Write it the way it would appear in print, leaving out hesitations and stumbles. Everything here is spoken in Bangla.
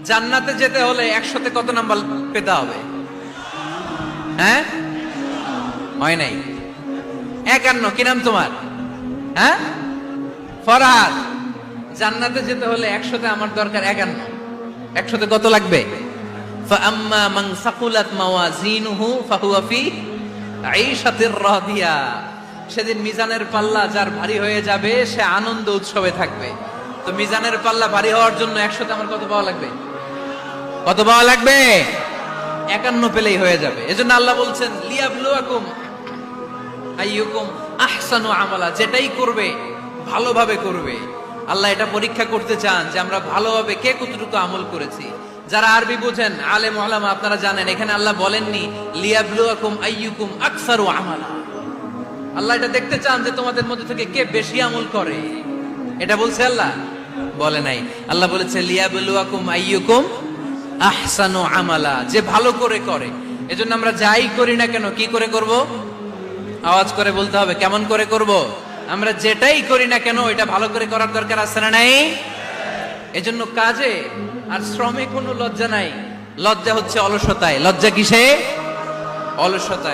জান্নাতে যেতে হলে 100-তে কত নাম্বার পেতে হবে? হ্যাঁ, হয় নাই 51। কি নাম তোমার? হ্যাঁ, ফরহাদ। জান্নাতে যেতে হলে 100-তে আমার দরকার 51। 100-তে কত লাগবে? ফাআম্মা মান সাকুলাত মাওয়াজিনুহু ফাহুয়া ফি আইশাতির রাদিয়া। সেদিন মিজানের পাল্লা যার ভারী হয়ে যাবে সে আনন্দ উৎসবে থাকবে। তো মিজানের পাল্লা ভারী হওয়ার জন্য 100-তে আমার কত পাওয়া লাগবে? কত পাওয়া লাগবে? 51 পেলেই হয়ে যাবে। এজন্য আল্লাহ বলছেন লিয়াবলুয়াকুম আইয়ুকুম আহসানু আমালা। যেটাই করবে ভালোভাবে করবে। আল্লাহ এটা পরীক্ষা করতে চান যে আমরা ভালোভাবে কে কতটুকু আমল করেছি। যারা আরবি বুঝেন আলেম ওলামা আপনারা জানেন এখানে আল্লাহ বলেননি লিয়াবলুয়াকুম আইয়ুকুম আকসারু আমালা। আল্লাহ এটা দেখতে চান যে তোমাদের মধ্যে থেকে কে বেশি আমল করে। এটা বলছে আল্লাহ? বলে নাই। আল্লাহ বলেছে লিয়াবলুয়াকুম আইয়ুকুম আহসানু আমালা, যে ভালো করে করে। এজন্য আমরা যাই করি না কেন কি করে করব? আওয়াজ করে বলতে হবে কেমন করে করব। আমরা যেটাই করি না কেন এটা ভালো করে করার দরকার আছে না নাই? এজন্য কাজে আর শ্রমে কোনো লজ্জা নাই। লজ্জা হচ্ছে অলসতায়। লজ্জা কিসে? অলসতায়।